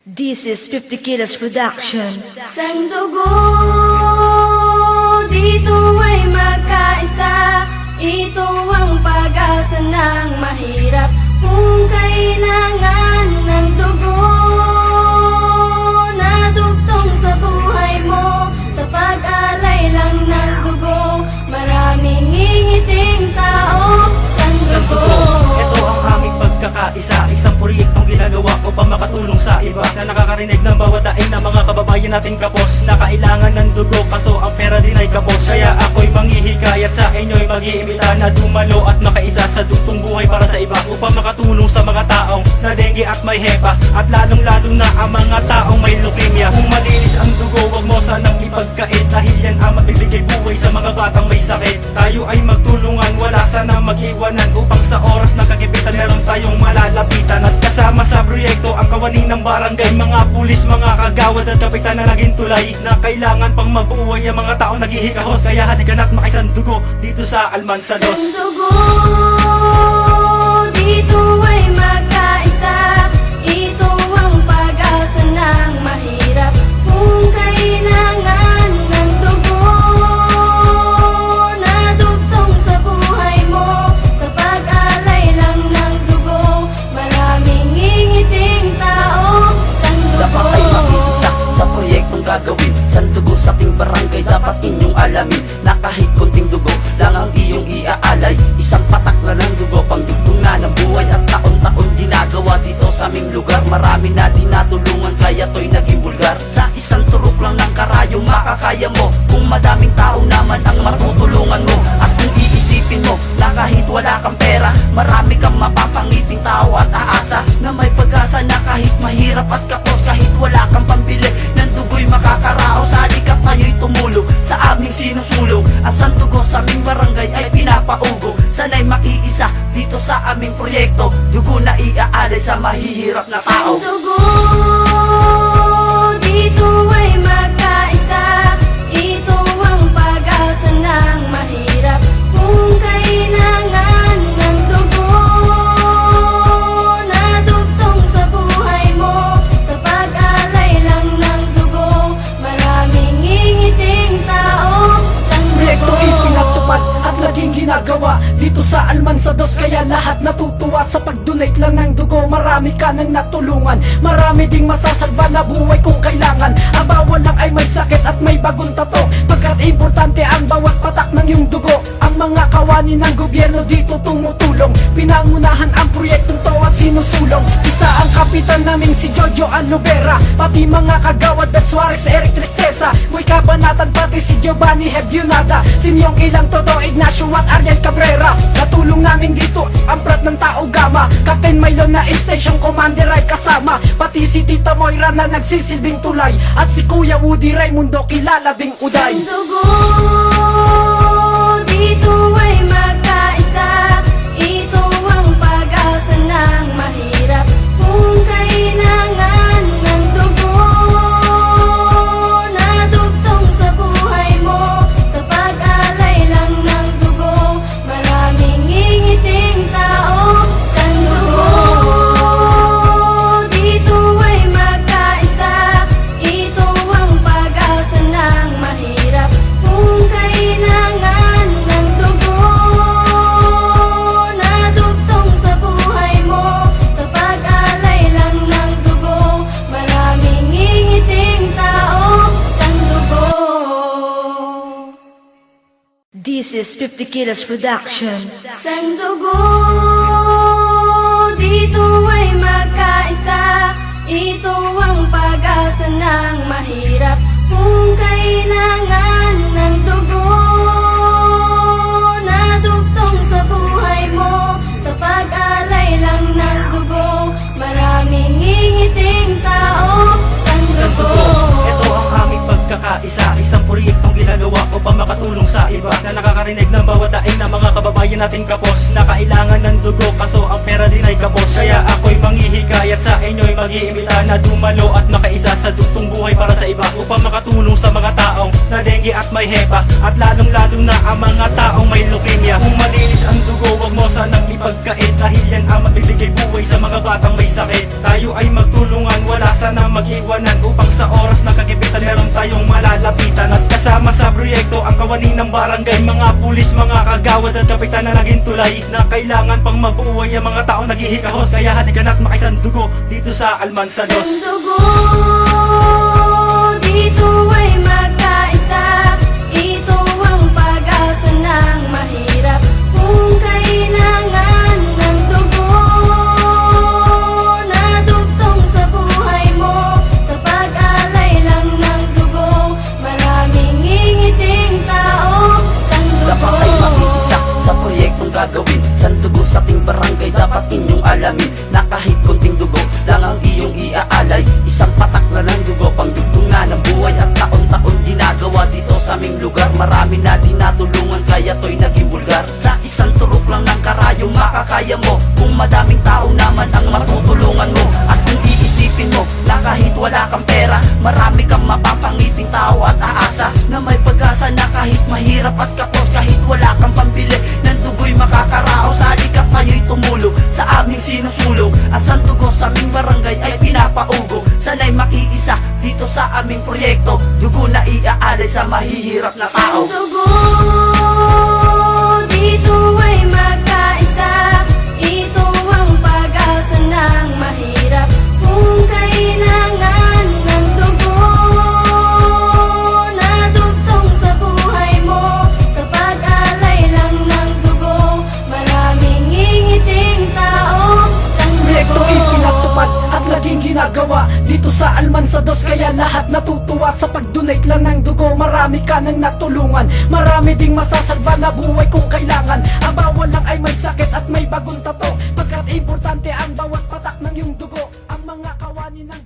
This is 50 Kilos Production. Sandugo, dito ay magkaisa. Ito ang pag-asa ng mahirap. Kung kailangan ng dugo na dugtong sa buhay mo, sa pag-alay lang ng dugo, maraming ngingiting tao. Sandugo, ito ang aming pagkakaisa. Isang proyektong ginagawa upang makatulong sa iba na nakakarinig ng bawat daing ng mga kababayan natin kapos na kailangan ng dugo, kaso ang pera din ay kapos. Kaya ako'y manghihikayat sa inyo'y mag-iimbita na dumalo at makaisa sa dugtong buhay para sa iba, upang makatulong sa mga taong na dengue at may hepa, at lalong-lalo na ang mga taong may leukemia. Kung malinis ang dugo, wag mo sanang ipagkait, dahil yan ang magbibigay buhay sa mga batang may sakit. Tayo ay magtulungan, wala sanang mag-iwanan, upang sa oras ng kagipitan meron tayong malalapitan. At kasama sa proyekto ang kawani ng barangay, mga pulis, mga kagawad at kapitan na naging tulay, na kailangan pang mabuhay ang mga taong naghihikahos. Kaya halika na't makisang dugo dito sa Almansa 2. sandugo, dito ay magkaisa. Ito ang pag-asa ng mahirap. Kung kailangan ng dugo na dugtong sa buhay mo, sa pag-alay lang ng dugo, maraming ngingiting tao. Dapat ay makiisa sa proyektong gagawin. Sandugo sa ating barangay, dapat inyong alamin na kahit konting dugo lang ang iyong iaalay, isang patak na ng dugo, pangdugtong na ng buhay. At taon-taon ginagawa dito sa aming lugar. Marami na tinatulungan kaya to'y naging bulgar. Sa isang turok lang ng karayong makakaya mo, kung madaming tao naman ang matutulungan mo. At kung iisipin mo na kahit wala kang pera, marami kang mapapangiting tao at aasa na may pag-asa na kahit mahirap at kapos, kahit wala kang pambili ng dugo'y makakaraos. Halika't tayo'y tumulong sa aming sinusulong. Ang sandugo sa aming barangay ay pinapaugo. Sana'y makiisa dito sa aming proyekto, dugo na iaalay sa mahihirap na tao. Sandugo, dito ay magkaisa. Ito ang pag-asa ng mahirap. Kung kailangan ng dugo na dugtong sa buhay mo, sa pag-alay lang ng dugo, maraming ngingiting tao. Proyekto Sandugo, ipinatupad at laging ginagawa dito sa Almansa 2, kaya lahat natutuwa sa pag-donate lang ng dugo. Marami ka nang natulungan, marami ding masasagba na buhay kung kailangan. Ang bawal lang ay may sakit at may bagong tato, pagkat importante ang bawat patak ng iyong dugo. Ang mga kawani ng gobyerno dito tumutulong, pinangunahan ang proyektong to at sinusulong. Isa ang kapitan naming si Jojo Alubera, pati mga kagawad Beth Suarez, Eric Tristeza, Boy Kabanatan, pati si Giovanni Hebionada, Simeong Ilang, Toto Ignacio at Ariel Cabrera. Natulong namin dito ang prat ng Tao Gama, Captain Milo na Station Commander ay kasama, pati si Tita Moira na nagsisilbing tulay, at si Kuya Woody Raimundo kilala ding uday. sandugo, dito ay magkaisa. Ito ang pag-asa ng mahirap. Kung kailangan ng dugo na dugtong sa buhay mo, sa pag-alay lang ng dugo, maraming ngingiting tao. Sandugo, dito ay magkaisa. Ito ang pag-asa ng mahirap. Kung kailangan ng dugo na dugtong sa buhay mo, sa pag-alay lang ng dugo, maraming ngingiting tao. Sandugo. This is 50 Kilos Production. Sandugo, dito ay magkaisa. Ito ang pag-asa ng mahirap. Kung kailangan ng dugo na dugtong sa buhay mo, sa pag-alay lang ng dugo, maraming ngingiting tao. Sandugo, Ito ang aming pagkakaisa, isang proyektong ginagawa upang makatulong sa iba na nakakarinig ng bawat daing ng mga kababayan natin kapos na kailangan ng dugo, kaso ang pera din ay kapos. Kaya ako'y manghihikayat sa inyo'y mag-iimbita na dumalo at makaisa sa dugtong buhay para sa iba, upang makatulong sa mga taong na dengue at may hepa, at lalong-lalo na ang mga taong may leukemia. Kung malinis ang dugo, wag mo sanang ipagkait, dahil yan ang magbibigay buhay sa mga batang may sakit. Tayo ay magtulungan, wala sanang mag kagawad at kapitan na naging tulay na kailangan pang mabuhay ang mga taong naghihikahos. Kaya halika na't makisandugo dito sa Almansa Dos. Sandugo, dito ay magkaisa. Ito ang pag-asa ng mahirap. Kung kailangan ng dugo na dugtong sa buhay mo, sa pag-alay lang ng dugo, maraming ngingiting tao. Dapat ay makiisa sa proyektong gagawin. Sandugo sa ating barangay, dapat inyong alamin na kahit konting dugo lang ang iyong iaalay. Isang patak na ng dugo, pangdugtong na ng buhay. At taon-taon ginagawa dito sa aming lugar. Marami na din natulungan, kaya to'y naging bulgar. Sa isang turok lang ng karayong makakaya mo, kung madaming tao naman ang matutulungan mo. At kung iisipin mo na kahit wala kang pera, marami kang mapapangiting tao at aasa na may pag-asa na kahit mahirap at kapos, kahit wala kang pambili ng dugo'y makakaraos. Halika kayo'y tumulong sa aming sinusulong. Ang sandugo sa aming barangay ay pinapaugo. Sana'y makiisa dito sa aming proyekto. Dugo na iaalay sa mahihirap na tao. Sandugo, dito ay magkaisa. Ito ang pag-asa ng mahirap. Kung kailangan ng dugo na dugtong sa buhay mo, sa pag-alay lang ng dugo, maraming ngingiting tao. Proyekto Sandugo, ipinatupad at laging ginagawa dito sa Almansa Dos. Kaya lahat natutuwa sa pag-donate lang ng dugo. Marami ka nang natulungan, marami ding masasalba na buhay kung kailangan. Ang bawal lang ay may sakit at may bagong tato, pagkat importante ang bawat patak ng iyong dugo. Ang mga kawani ng